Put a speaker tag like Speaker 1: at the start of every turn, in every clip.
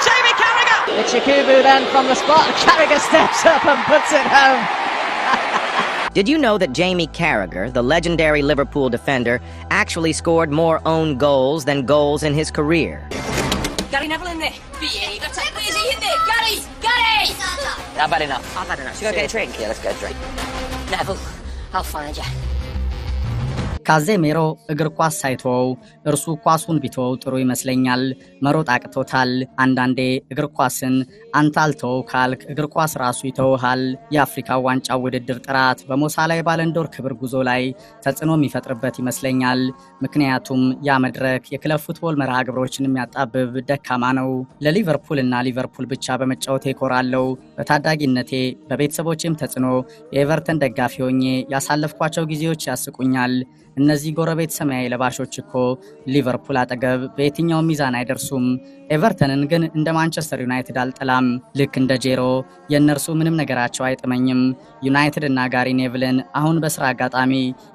Speaker 1: Jamie Carragher!
Speaker 2: It's Yakubu then from the spot. Carragher steps up and puts it home.
Speaker 3: Did you know that Jamie Carragher, the legendary Liverpool defender, actually scored more own goals than goals in his career?
Speaker 1: Gary Neville in there. Where's he in there? Gary! Gary!
Speaker 3: I've had enough.
Speaker 1: Should we go get a drink?
Speaker 3: Yeah, let's get a drink.
Speaker 1: Neville, I'll find you.
Speaker 2: ካዜሜሮ እግር ኳስ ሳይተው እርሱ ኳሱን ቢተው ጥሩ ይመስለኛል መሮጥ አቅቶታል አንዳንዴ እግር ኳስን አንታልተው ካልክ እግር ኳስ ራሱ ይተውሃል የአፍሪካ ዋንጫ ውድድር ጥራት በሞሳላይ ባለንዶር ክብር ጉዞ ላይ ተጽዕኖ የሚፈጥርበት ይመስለኛል ምክንያቱም ያ መድረክ የክለብ ፉትቦል መርሃ ግብሮችን የሚያጣብብ ደካማ ነው ለሊቨርፑል እና ሊቨርፑል ብቻ በመጫወት ይኮራለው በታዳጊነቴ በቤተሰቦቼም ተጽዕኖ የኤቨርተን ደጋፊ ሆኜ ያሳለፍኳቸው ጊዜዎች ያስቁኛል እነዚህ ጎረቤት ሰማያዊ ለባሾች እኮ ሊቨርፑል አጠገብ በየትኛው ሚዛን አይደርሱም ኤቨርተንን ግን እንደ ማንቸስተር ዩናይትድ አልጠላም ልክ እንደ ጄሮ የነርሱ ምንም ነገራቸው አይጥመኝም ዩናይትድ እና ጋሪ ኔቭልን አሁን በስራ አጋጣሚ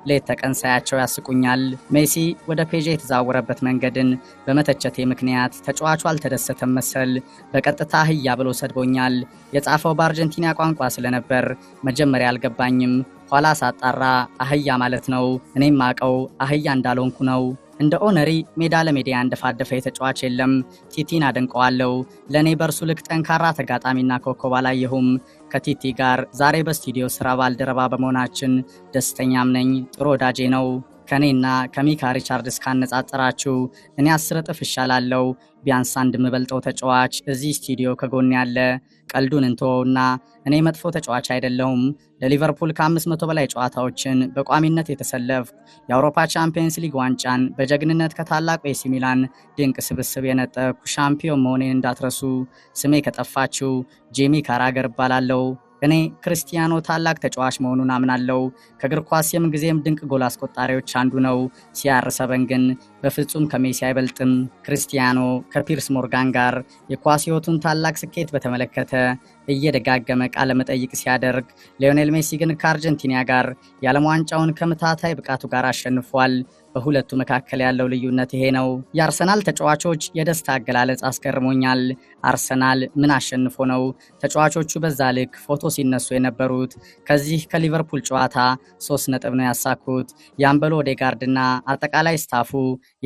Speaker 2: ሌት ተቀን ሳያቸው ያስቁኛል ሜሲ ወደ ፔጄ የተዛወረበት መንገድን በመተቸቴ ምክንያት ተጫዋቹ አልተደሰተም መሰል በቀጥታ ህያ ብሎ ሰድቦኛል የጻፈው በአርጀንቲና ቋንቋ ስለነበር መጀመሪያ አልገባኝም ኋላ ሳጣራ አህያ ማለት ነው እኔም ማቀው አህያ እንዳልሆንኩ ነው እንደ ኦነሪ ሜዳ ለሜዳ እንደፋደፈ የተጫዋች የለም ቲቲን አደንቀዋለሁ ለኔ በርሱ ልክ ጠንካራ ተጋጣሚና ኮከብ አላየሁም ከቲቲ ጋር ዛሬ በስቱዲዮ ስራ ባልደረባ በመሆናችን ደስተኛም ነኝ ጥሩ ወዳጄ ነው ከኔና ከሚካ ሪቻርድስ ካነጻጸራችሁ እኔ 10 እጥፍ ይሻላለው ቢያንስ አንድ ምበልጠው ተጫዋች እዚህ ስቱዲዮ ከጎን ያለ ቀልዱን እንተውና እኔ መጥፎ ተጫዋች አይደለሁም ለሊቨርፑል ከ500 በላይ ጨዋታዎችን በቋሚነት የተሰለፍ የአውሮፓ ቻምፒየንስ ሊግ ዋንጫን በጀግንነት ከታላቁ ኤሲ ሚላን ድንቅ ስብስብ የነጠቁ ሻምፒዮን መሆኔን እንዳትረሱ ስሜ ከጠፋችሁ ጄሚ ካራገር ባላለው እኔ ክርስቲያኖ ታላቅ ተጫዋች መሆኑን አምናለሁ ከእግር ኳስ የምንጊዜም ድንቅ ጎል አስቆጣሪዎች አንዱ ነው ሲያርሰበን ግን በፍጹም ከሜሲ አይበልጥም ክርስቲያኖ ከፒርስ ሞርጋን ጋር የኳስ ህይወቱን ታላቅ ስኬት በተመለከተ እየደጋገመ ቃለ መጠይቅ ሲያደርግ ሊዮኔል ሜሲ ግን ከአርጀንቲና ጋር የዓለም ዋንጫውን ከምታታይ ብቃቱ ጋር አሸንፏል በሁለቱ መካከል ያለው ልዩነት ይሄ ነው የአርሰናል ተጫዋቾች የደስታ አገላለጽ አስገርሞኛል አርሰናል ምን አሸንፎ ነው ተጫዋቾቹ በዛ ልክ ፎቶ ሲነሱ የነበሩት ከዚህ ከሊቨርፑል ጨዋታ 3 ነጥብ ነው ያሳኩት ያምበሎ ኦዴጋርድና አጠቃላይ ስታፉ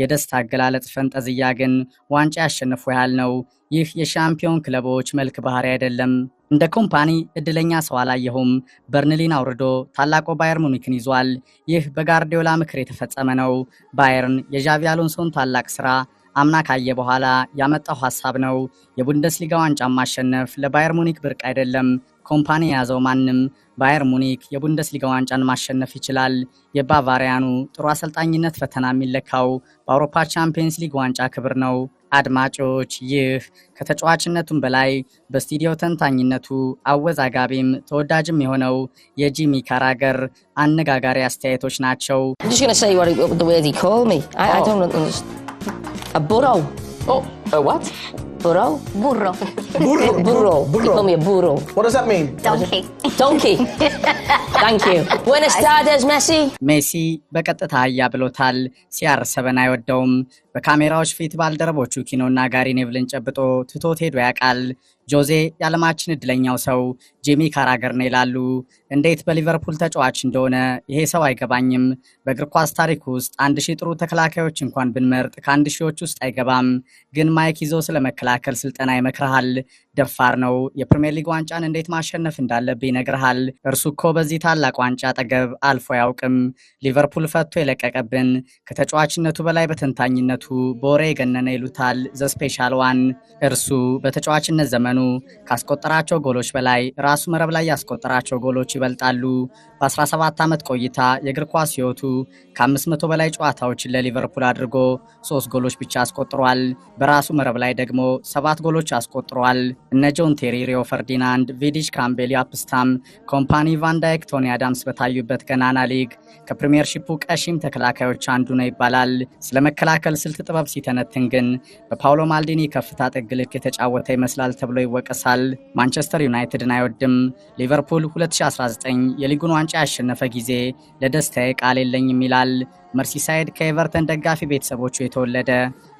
Speaker 2: የደስታ አገላለጽ ፈንጠዝያ ግን ዋንጫ ያሸንፉ ያህል ነው ይህ የሻምፒዮን ክለቦች መልክ ባህሪ አይደለም እንደ ኮምፓኒ እድለኛ ሰው አላየሁም በርንሊን አውርዶ ታላቁ ባየር ሙኒክን ይዟል ይህ በጋርዲዮላ ምክር የተፈጸመ ነው ባየርን የዣቪ አሎንሶን ታላቅ ስራ አምና ካየ በኋላ ያመጣው ሐሳብ ነው የቡንደስሊጋ ዋንጫ ማሸነፍ ለባየር ሙኒክ ብርቅ አይደለም ኮምፓኒ ያዘው ማንንም ባየር ሙኒክ የቡንደስሊጋ ዋንጫን ማሸነፍ ይችላል የባቫሪያኑ ጥሩ አሰልጣኝነት ፈተና የሚለካው በአውሮፓ ቻምፒየንስ ሊግ ዋንጫ ክብር ነው አድማጮች ይህ ከተጫዋችነቱም በላይ በስቱዲዮ ተንታኝነቱ አወዛጋቢም ተወዳጅም የሆነው የጂሚ ካራገር አነጋጋሪ አስተያየቶች ናቸው
Speaker 4: I'm just going to say the way he called me. I don't understand. A burro.
Speaker 5: Oh, a what?
Speaker 4: Burro?
Speaker 6: Burro.
Speaker 4: Burro. He called me a burro.
Speaker 5: What does that mean?
Speaker 6: Donkey.
Speaker 4: Donkey. Thank you. Buenas tardes, Messi.
Speaker 2: ሜሲ በቀጥታ አህያ ብሎታል ሲያርሰበን አይወደውም በካሜራዎች ፊት ባልደረቦቹ ኪኖና ጋሪ ኔቭልን ጨብጦ ትቶት ሄዶ ያቃል ጆዜ ያለማችን እድለኛው ሰው ጄሚ ካራገር ነው ይላሉ እንዴት በሊቨርፑል ተጫዋች እንደሆነ ይሄ ሰው አይገባኝም በእግር ኳስ ታሪክ ውስጥ 1000 ጥሩ ተከላካዮች እንኳን ብንመርጥ ከ1000ዎች ውስጥ አይገባም ግን ማይክ ይዞ ስለመከላከል ስልጠና ይመክራል ደፋር ነው የፕሪሚየር ሊግ ዋንጫን እንዴት ማሸነፍ እንዳለበት ይነግራል እርሱ እኮ በዚህ ታላቅ ዋንጫ አጠገብ አልፎ ያውቅም ሊቨርፑል ፈቶ የለቀቀብን ከተጫዋችነቱ በላይ በተንታኝነቱ ቦሬ ገነነ ይሉታል ዘ ስፔሻል ዋን እርሱ በተጫዋችነት ዘመኑ ካስቆጠራቸው ጎሎች በላይ ራሱ መረብ ላይ ያስቆጠራቸው ጎሎች ይበልጣሉ በ17 ዓመት ቆይታ የእግር ኳስ ህይወቱ ከ500 በላይ ጨዋታዎችን ለሊቨርፑል አድርጎ 3 ጎሎች ብቻ አስቆጥሯል በራሱ መረብ ላይ ደግሞ 7 ጎሎች አስቆጥሯል እነ ጆን ቴሪ ሪዮ ፈርዲናንድ ቪዲች ካምቤል ያፕስታም ኮምፓኒ ቫን ዳይክ ቶኒ አዳምስ በታዩበት ገናና ሊግ ከፕሪሚየርሺፑ ቀሺም ተከላካዮች አንዱ ነው ይባላል ስለመከላከል ስልት ጥበብ ሲተነትን ግን በፓውሎ ማልዲኒ ከፍታ ጥግ ልክ የተጫወተ ይመስላል ተብሎ ይወቀሳል ማንቸስተር ዩናይትድን አይወድም ሊቨርፑል 2019 የሊጉን ዋንጫ ያሸነፈ ጊዜ ለደስታዬ ቃል የለኝም ይላል መርሲሳይድ ከኤቨርተን ደጋፊ ቤተሰቦቹ የተወለደ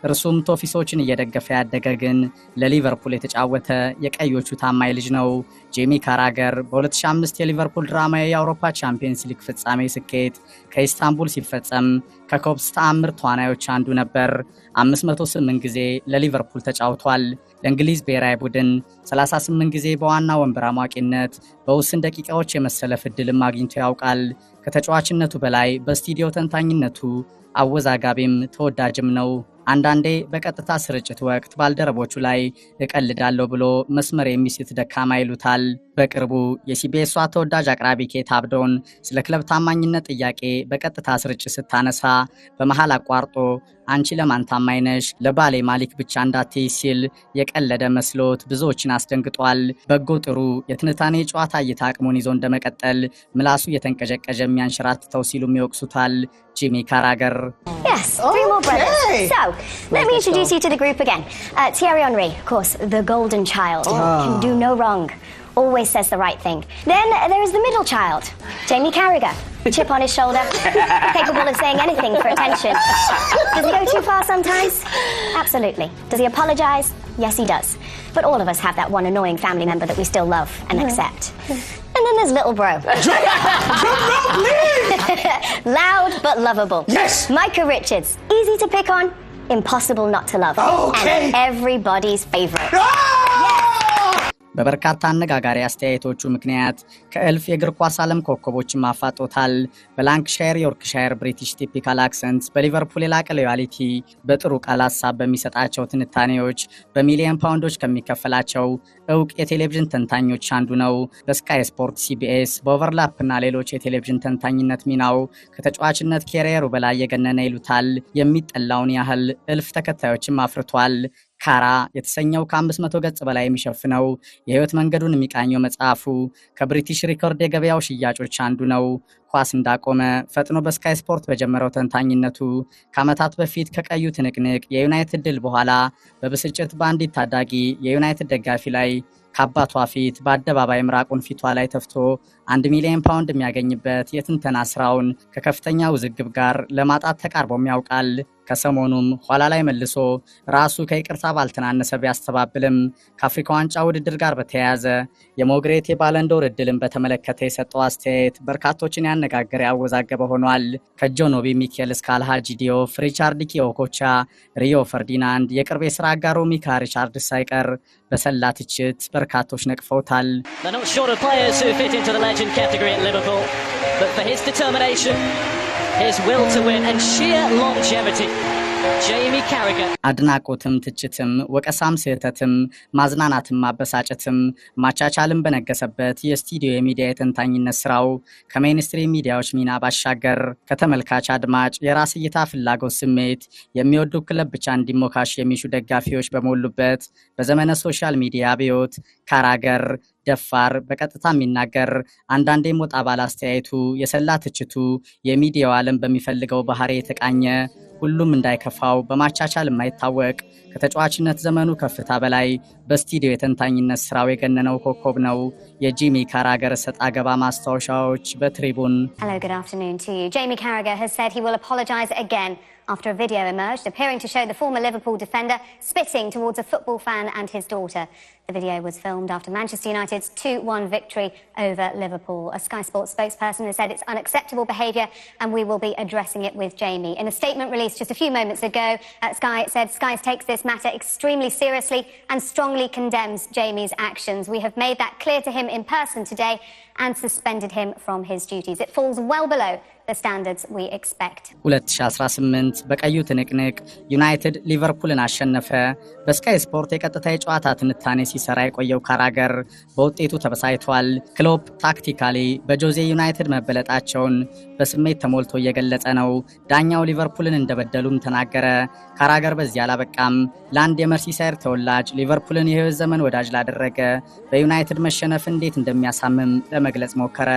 Speaker 2: እርሱም ቶፊሶችን እየደገፈ ያደገ ግን ለሊቨርፑል የተጫወተ የቀዮቹ ታማኝ ልጅ ነው። ጄሚ ካራገር በ2005 የሊቨርፑል ድራማ የአውሮፓ ቻምፒየንስ ሊግ ፍጻሜ ስኬት ከኢስታንቡል ሲፈጸም ከኮብስ ተአምር ተዋናዮች አንዱ ነበር። 508 ጊዜ ለሊቨርፑል ተጫውቷል። ለእንግሊዝ ብሔራዊ ቡድን 38 ጊዜ በዋና ወንበር አሟቂነት በውስን ደቂቃዎች የመሰለፍ ዕድልም አግኝቶ ያውቃል። ከተጫዋችነቱ በላይ በስቱዲዮ ተንታኝነቱ አወዛጋቢም ተወዳጅም ነው። አንዳንዴ በቀጥታ ስርጭት ወቅት ባልደረቦቹ ላይ እቀልዳለሁ ብሎ መስመር የሚስት ደካማ ይሉታል። በቅርቡ የሲቢኤሷ ተወዳጅ አቅራቢ ኬት አብዶን ስለ ክለብ ታማኝነት ጥያቄ በቀጥታ ስርጭት ስታነሳ በመሃል አቋርጦ አንቺ ለማን ታማኝ ነሽ? ለባሌ ማሊክ ብቻ እንዳትይ ሲል የቀለደ መስሎት ብዙዎችን አስደንግጧል። በጎ ጥሩ የትንታኔ ጨዋታ እይታ አቅሙን ይዞ እንደመቀጠል ምላሱ የተንቀዠቀዠ የሚያንሸራትተው ሲሉም ይወቅሱታል። ጂሚ ካራገር
Speaker 5: Yes, three more brothers. So, let me introduce you to the group again. Thierry Henry, of course, the golden child. Can do no wrong. Always says the right thing. Then there is the middle child, Jamie Carragher. Chip on his shoulder, capable of saying anything for attention. Does he go too far sometimes? Absolutely. Does he apologise? Yes, he does. But all of us have that one annoying family member that we still love and accept. And then there's little bro. Loud but lovable.
Speaker 6: Yes.
Speaker 5: Micah Richards. Easy to pick on, impossible not to love.
Speaker 6: Okay.
Speaker 5: And everybody's favourite.
Speaker 2: በበርካታ አነጋጋሪ አስተያየቶቹ ምክንያት ከእልፍ የእግር ኳስ ዓለም ኮከቦችን ማፋጦታል። በላንክሻየር ዮርክሻየር ብሪቲሽ ቲፒካል አክሰንት፣ በሊቨርፑል የላቀ ሎያሊቲ፣ በጥሩ ቃል ሀሳብ በሚሰጣቸው ትንታኔዎች በሚሊዮን ፓውንዶች ከሚከፈላቸው እውቅ የቴሌቪዥን ተንታኞች አንዱ ነው። በስካይ ስፖርት፣ ሲቢኤስ፣ በኦቨርላፕ እና ሌሎች የቴሌቪዥን ተንታኝነት ሚናው ከተጫዋችነት ኬሪየሩ በላይ የገነነ ይሉታል። የሚጠላውን ያህል እልፍ ተከታዮችም አፍርቷል። ካራ የተሰኘው ከ500 ገጽ በላይ የሚሸፍነው የህይወት መንገዱን የሚቃኘው መጽሐፉ ከብሪቲሽ ሪኮርድ የገበያው ሽያጮች አንዱ ነው። ኳስ እንዳቆመ ፈጥኖ በስካይ ስፖርት በጀመረው ተንታኝነቱ ከዓመታት በፊት ከቀዩ ትንቅንቅ የዩናይትድ ድል በኋላ በብስጭት በአንዲት ታዳጊ የዩናይትድ ደጋፊ ላይ ከአባቷ ፊት በአደባባይ ምራቁን ፊቷ ላይ ተፍቶ 1 ሚሊዮን ፓውንድ የሚያገኝበት የትንተና ስራውን ከከፍተኛ ውዝግብ ጋር ለማጣት ተቃርቦም ያውቃል። ከሰሞኑም ኋላ ላይ መልሶ ራሱ ከይቅርታ ባልተናነሰ ቢያስተባብልም ከአፍሪካ ዋንጫ ውድድር ጋር በተያያዘ የሞግሬት የባለንዶር ዕድልን በተመለከተ የሰጠው አስተያየት በርካቶችን ያነጋገረ ያወዛገበ ሆኗል። ከጆኖቢ ሚኬል እስከ አልሃጂ ዲዮፍ፣ ሪቻርድ ኪዮኮቻ፣ ሪዮ ፈርዲናንድ፣ የቅርብ የስራ አጋሩ ሚካ ሪቻርድስ ሳይቀር በሰላ ትችት በርካቶች ነቅፈውታል።
Speaker 7: His will to win and sheer longevity. Jamie Carragher.
Speaker 2: አድናቆትም ትችትም ወቀሳም ስህተትም ማዝናናትም ማበሳጨትም ማቻቻልም በነገሰበት የስቱዲዮ የሚዲያ የተንታኝነት ስራው ከሜይንስትሪም ሚዲያዎች ሚና ባሻገር ከተመልካች አድማጭ የራስ እይታ ፍላጎት ስሜት የሚወዱ ክለብ ብቻ እንዲሞካሽ የሚሹ ደጋፊዎች በሞሉበት በዘመነ ሶሻል ሚዲያ አብዮት ካራገር ደፋር በቀጥታ የሚናገር አንዳንዴም ወጣ ባለ አስተያየቱ የሰላ ትችቱ የሚዲያው ዓለም በሚፈልገው ባህሪ የተቃኘ ሁሉም እንዳይከፋው በማቻቻል የማይታወቅ ከተጫዋችነት ዘመኑ ከፍታ በላይ በስቱዲዮ የተንታኝነት ስራው የገነነው ኮከብ ነው። የጂሚ ካራገር ሰጣ ገባ ማስታወሻዎች በትሪቡን
Speaker 5: Hello, good afternoon to you. Jamie Carragher has said he will apologise again after a video emerged appearing to show the former Liverpool defender spitting towards a football fan and his daughter. The video was filmed after Manchester United's 2-1 victory over Liverpool. A Sky Sports spokesperson has said it's unacceptable behaviour and we will be addressing it with Jamie. In a statement released just a few moments ago, Sky said Sky takes this matter extremely seriously and strongly condemns Jamie's actions. We have made that clear to him in person today and suspended him from his duties. It falls well below the standards we expect.
Speaker 2: 2018 በቀዩ ትንቅንቅ ዩናይትድ ሊቨርፑልን አሸነፈ። በስካይ ስፖርት የቀጥታ የጨዋታ ትንታኔ ሲሰራ የቆየው ካራገር በውጤቱ ተበሳይቷል። ክሎፕ ታክቲካሊ በጆዜ ዩናይትድ መበለጣቸውን በስሜት ተሞልቶ እየገለጸ ነው። ዳኛው ሊቨርፑልን እንደበደሉም ተናገረ። ካራገር በዚህ አላበቃም። ለአንድ የመርሲሳይር ተወላጅ ሊቨርፑልን የህይወት ዘመን ወዳጅ ላደረገ በዩናይትድ መሸነፍ እንዴት እንደሚያሳምም ለመግለጽ ሞከረ።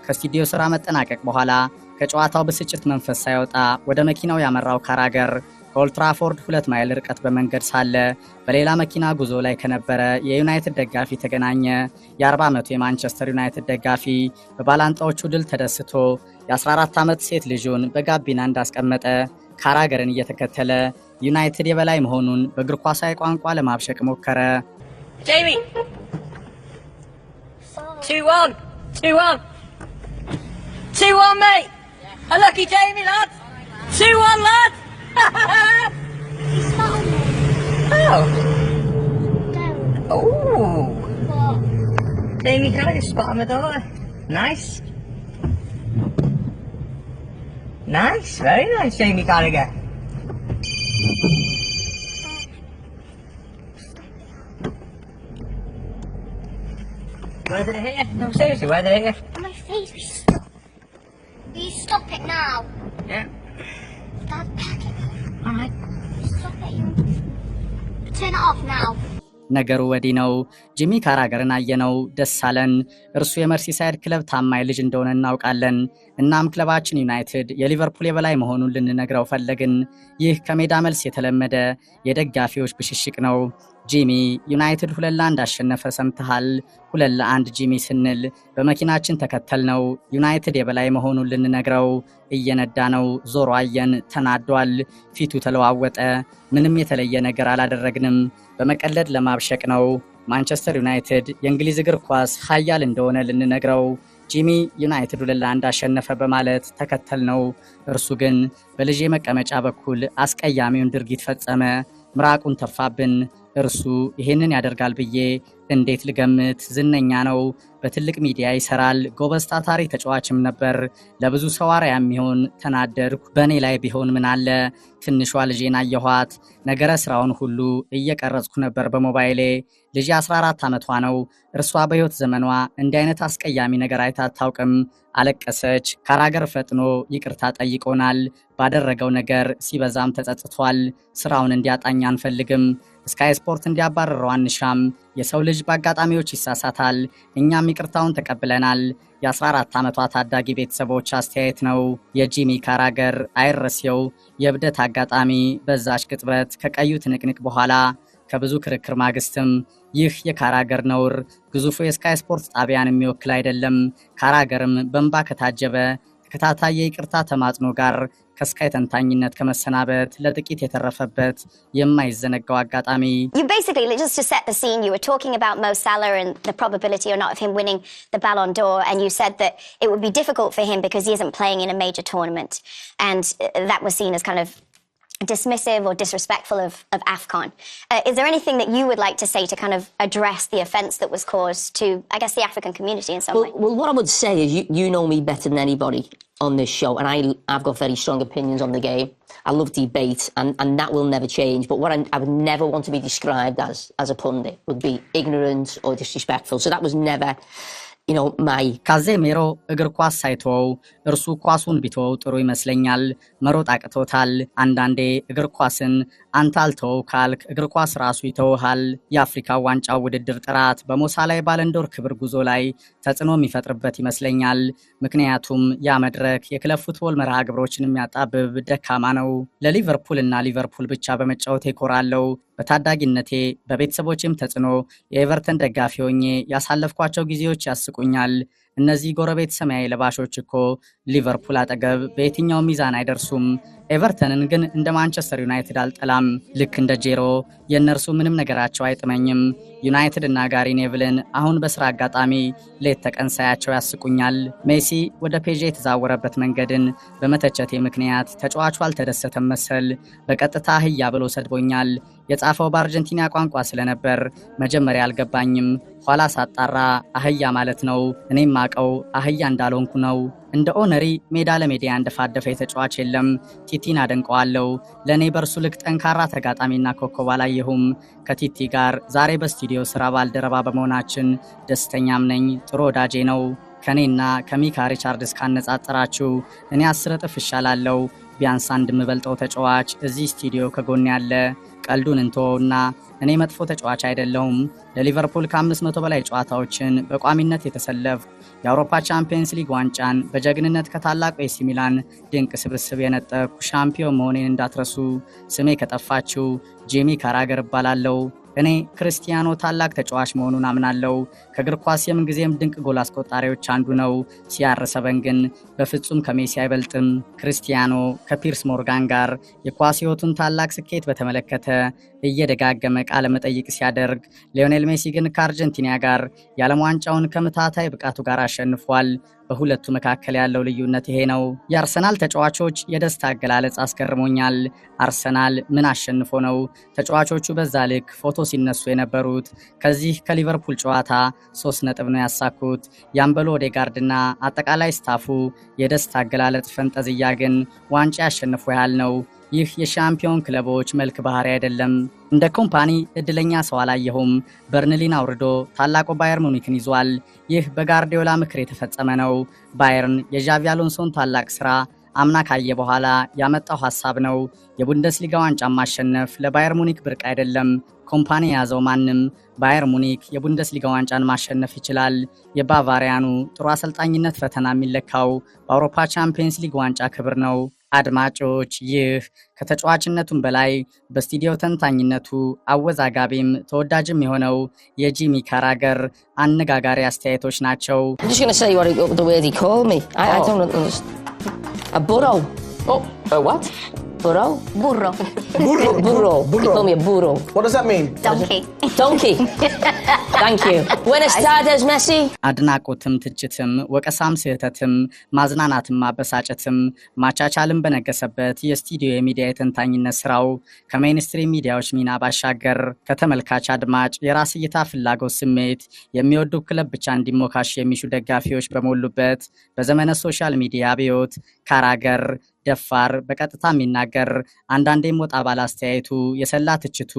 Speaker 2: ከስቱዲዮ ስራ መጠናቀቅ በኋላ ከጨዋታው ብስጭት መንፈስ ሳይወጣ ወደ መኪናው ያመራው ካራገር ከኦልትራፎርድ 2 ማይል ርቀት በመንገድ ሳለ በሌላ መኪና ጉዞ ላይ ከነበረ የዩናይትድ ደጋፊ ተገናኘ። የ40 ዓመቱ የማንቸስተር ዩናይትድ ደጋፊ በባላንጣዎቹ ድል ተደስቶ የ14 ዓመት ሴት ልጁን በጋቢና እንዳስቀመጠ ካራገርን እየተከተለ ዩናይትድ የበላይ መሆኑን በእግር ኳሳዊ ቋንቋ ለማብሸቅ ሞከረ።
Speaker 1: Jamie! 2-1! 2-1! 2-1, mate! A lucky Jamie, lad! 2-1, lad! Oh! Oh! Jamie Carragher spot on the door. Nice. Nice, very nice, Jamie Carragher. Where did it hit you? No, seriously, where did it hit you?
Speaker 6: On my face. Will you stop it now?
Speaker 1: Yeah.
Speaker 6: Dad, pack it.
Speaker 1: Alright.
Speaker 6: Stop it. Turn it off now.
Speaker 2: ነገሩ ወዲህ ነው። ጂሚ ካራገርን አየነው፣ ደስ አለን። እርሱ የመርሲሳይድ ክለብ ታማኝ ልጅ እንደሆነ እናውቃለን። እናም ክለባችን ዩናይትድ የሊቨርፑል የበላይ መሆኑን ልንነግረው ፈለግን። ይህ ከሜዳ መልስ የተለመደ የደጋፊዎች ብሽሽቅ ነው። ጂሚ ዩናይትድ 2-1 አሸነፈ ሰምተሃል? 2-1 ጂሚ ስንል በመኪናችን ተከተልነው። ዩናይትድ የበላይ መሆኑን ልንነግረው እየነዳ ነው። ዞሮ አየን፣ ተናዷል። ፊቱ ተለዋወጠ። ምንም የተለየ ነገር አላደረግንም። በመቀለድ ለማብሸቅ ነው። ማንቸስተር ዩናይትድ የእንግሊዝ እግር ኳስ ኃያል እንደሆነ ልንነግረው ጂሚ ዩናይትድ 2-1 አሸነፈ በማለት ተከተልነው። እርሱ ግን በልጄ መቀመጫ በኩል አስቀያሚውን ድርጊት ፈጸመ። ምራቁን ተፋብን። እርሱ ይሄንን ያደርጋል ብዬ እንዴት ልገምት? ዝነኛ ነው፣ በትልቅ ሚዲያ ይሰራል፣ ጎበዝ ታታሪ ተጫዋችም ነበር። ለብዙ ሰው አርአያ የሚሆን ተናደርኩ። በእኔ ላይ ቢሆን ምን አለ? ትንሿ ልጄን አየኋት። ነገረ ስራውን ሁሉ እየቀረጽኩ ነበር በሞባይሌ። ልጄ 14 ዓመቷ ነው። እርሷ በህይወት ዘመኗ እንዲህ አይነት አስቀያሚ ነገር አይታ አታውቅም። አለቀሰች። ካራገር ፈጥኖ ይቅርታ ጠይቆናል። ባደረገው ነገር ሲበዛም ተጸጽቷል። ስራውን እንዲያጣኝ አንፈልግም። ስካይ ስፖርት እንዲያባረረው አንሻም። የሰው ልጅ በአጋጣሚዎች ይሳሳታል። እኛም ይቅርታውን ተቀብለናል። የ14 ዓመቷ ታዳጊ ቤተሰቦች አስተያየት ነው። የጂሚ ካራገር አይረሴው የእብደት አጋጣሚ በዛች ቅጥበት ከቀዩ ትንቅንቅ በኋላ ከብዙ ክርክር ማግስትም ይህ የካራገር ነውር ግዙፉ የስካይ ስፖርት ጣቢያን የሚወክል አይደለም። ካራገርም በእንባ ከታጀበ ተከታታይ የይቅርታ ተማጽኖ ጋር ከስካይ ተንታኝነት ከመሰናበት ለጥቂት የተረፈበት የማይዘነጋው አጋጣሚ።
Speaker 5: You basically, just to set the scene, you were talking about Mo Salah and the probability or not of him winning the Ballon d'Or, and you said that it would be difficult for him because he isn't playing in a major tournament, and that was seen as kind of dismissive or disrespectful of AFCON. Is there anything that you would like to say to kind of address the offence that was caused to, I guess, the African community in some way?
Speaker 4: Well, what I would say is you know me better than anybody on this show, and I've got very strong opinions on the game. I love debate, and that will never change. But what I would never want to be described as a pundit would be ignorant or disrespectful. So that was never, you know, my...
Speaker 2: ካዜሜሮ እግር ኳስ ሳይተወው እርሱ ኳሱን ቢተወው ጥሩ ይመስለኛል። መሮጥ አቅቶታል። አንዳንዴ እግር ኳስን አንተ አልተወው ካልክ እግር ኳስ ራሱ ይተውሃል። የአፍሪካ ዋንጫው ውድድር ጥራት በሞሳላይ ባለንዶር ክብር ጉዞ ላይ ተጽዕኖ የሚፈጥርበት ይመስለኛል። ምክንያቱም ያ መድረክ የክለብ ፉትቦል መርሃ ግብሮችን የሚያጣብብ ደካማ ነው። ለሊቨርፑልና ሊቨርፑል ብቻ በመጫወት ይኮራለው። በታዳጊነቴ በቤተሰቦቼም ተጽዕኖ የኤቨርተን ደጋፊ ሆኜ ያሳለፍኳቸው ጊዜዎች ያስቁኛል። እነዚህ ጎረቤት ሰማያዊ ለባሾች እኮ ሊቨርፑል አጠገብ በየትኛው ሚዛን አይደርሱም። ኤቨርተንን ግን እንደ ማንቸስተር ዩናይትድ አልጠላም። ልክ እንደ ጄሮ የእነርሱ ምንም ነገራቸው አይጥመኝም። ዩናይትድ እና ጋሪ ኔቭልን አሁን በስራ አጋጣሚ ሌት ተቀን ሳያቸው ያስቁኛል። ሜሲ ወደ ፔዤ የተዛወረበት መንገድን በመተቸቴ ምክንያት ተጫዋቹ አልተደሰተም መሰል። በቀጥታ አህያ ብሎ ሰድቦኛል። የጻፈው በአርጀንቲና ቋንቋ ስለነበር መጀመሪያ አልገባኝም። ኋላ ሳጣራ አህያ ማለት ነው። እኔም ማቀው አህያ እንዳልሆንኩ ነው። እንደ ኦነሪ ሜዳ ለሜዳ እንደፋደፈ ተጫዋች የለም። ቲቲን አደንቀዋለሁ። ለኔ በርሱ ልክ ጠንካራ ተጋጣሚና ኮከብ አላየሁም። ከቲቲ ጋር ዛሬ በስቱዲዮ ስራ ባልደረባ በመሆናችን ደስተኛም ነኝ። ጥሩ ወዳጄ ነው። ከኔና ከሚካ ሪቻርድስ ካነጻጸራችሁ እኔ 10 እጥፍ ይሻላለሁ። ቢያንስ አንድ የምበልጠው ተጫዋች እዚህ ስቱዲዮ ከጎን ያለ። ቀልዱን እንተውና እኔ መጥፎ ተጫዋች አይደለሁም። ለሊቨርፑል ከ500 በላይ ጨዋታዎችን በቋሚነት የተሰለፍኩ፣ የአውሮፓ ቻምፒየንስ ሊግ ዋንጫን በጀግንነት ከታላቁ ኤሲ ሚላን ድንቅ ስብስብ የነጠቅኩ ሻምፒዮን መሆኔን እንዳትረሱ። ስሜ ከጠፋችሁ ጂሚ ካራገር እባላለሁ። እኔ ክርስቲያኖ ታላቅ ተጫዋች መሆኑን አምናለሁ። ከእግር ኳስ የምንጊዜም ድንቅ ጎል አስቆጣሪዎች አንዱ ነው። CR7 ግን በፍጹም ከሜሲ አይበልጥም። ክርስቲያኖ ከፒርስ ሞርጋን ጋር የኳስ ሕይወቱን ታላቅ ስኬት በተመለከተ እየደጋገመ ቃለ መጠይቅ ሲያደርግ፣ ሊዮኔል ሜሲ ግን ከአርጀንቲና ጋር የዓለም ዋንጫውን ከምታታይ ብቃቱ ጋር አሸንፏል። በሁለቱ መካከል ያለው ልዩነት ይሄ ነው። የአርሰናል ተጫዋቾች የደስታ አገላለጽ አስገርሞኛል። አርሰናል ምን አሸንፎ ነው ተጫዋቾቹ በዛ ልክ ፎቶ ሲነሱ የነበሩት? ከዚህ ከሊቨርፑል ጨዋታ 3 ነጥብ ነው ያሳኩት። ያምበሎ ኦዴጋርድና አጠቃላይ ስታፉ የደስታ አገላለጽ ፈንጠዝያ ግን ዋንጫ ያሸንፎ ያህል ነው። ይህ የሻምፒዮን ክለቦች መልክ ባህሪ አይደለም። እንደ ኮምፓኒ እድለኛ ሰው አላየሁም። በርንሊን አውርዶ ታላቁ ባየር ሙኒክን ይዟል። ይህ በጋርዲዮላ ምክር የተፈጸመ ነው። ባየርን የዣቪ አሎንሶን ታላቅ ስራ አምና ካየ በኋላ ያመጣው ሐሳብ ነው። የቡንደስሊጋ ዋንጫ ማሸነፍ ለባየር ሙኒክ ብርቅ አይደለም። ኮምፓኒ የያዘው ማንም ባየር ሙኒክ የቡንደስሊጋ ዋንጫን ማሸነፍ ይችላል። የባቫሪያኑ ጥሩ አሰልጣኝነት ፈተና የሚለካው በአውሮፓ ቻምፒየንስ ሊግ ዋንጫ ክብር ነው። አድማጮች፣ ይህ ከተጫዋችነቱም በላይ በስቱዲዮ ተንታኝነቱ አወዛጋቢም ተወዳጅም የሆነው የጂሚ ካራገር አነጋጋሪ አስተያየቶች ናቸው።
Speaker 4: I'm just going to say the word he called me. I don't understand. A burro.
Speaker 8: Oh, what?
Speaker 4: Burro?
Speaker 6: Burro.
Speaker 4: Burro. He called me a burro.
Speaker 8: What does that mean?
Speaker 6: Donkey.
Speaker 4: Donkey. Thank you. Buenas tardes, Messi.
Speaker 2: አድናቆትም ትችትም ወቀሳም ስህተትም ማዝናናትም ማበሳጨትም ማቻቻልም በነገሰበት የስቱዲዮ የሚዲያ የተንታኝነት ስራው ከሜይንስትሪም ሚዲያዎች ሚና ባሻገር ከተመልካች አድማጭ የራስ እይታ ፍላጎት ስሜት የሚወዱ ክለብ ብቻ እንዲሞካሽ የሚሹ ደጋፊዎች በሞሉበት በዘመነ ሶሻል ሚዲያ አብዮት ካራገር ደፋር በቀጥታ የሚናገር አንዳንዴም ወጣ ባለ አስተያየቱ የሰላ ትችቱ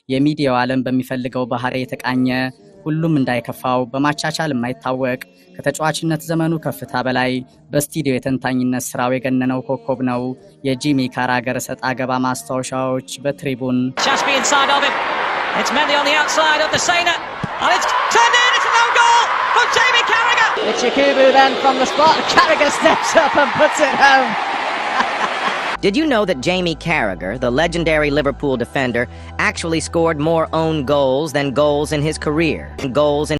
Speaker 2: የሚዲያው ዓለም በሚፈልገው ባህሪ የተቃኘ ሁሉም እንዳይከፋው በማቻቻል የማይታወቅ ከተጫዋችነት ዘመኑ ከፍታ በላይ በስቱዲዮ የተንታኝነት ስራው የገነነው ኮከብ ነው። የጂሚ ካራገር ሰጣ ገባ ማስታወሻዎች በትሪቡን
Speaker 7: Chaspi inside of him. It's Mendy on the outside of the Sena. And it's turned in. It's a no goal for Jamie Carragher.
Speaker 9: It's Yakubu then from the spot. Carragher steps up and puts it home.
Speaker 3: Did you know that Jamie Carragher, the legendary Liverpool defender, actually scored more own goals than goals in his career? Goals in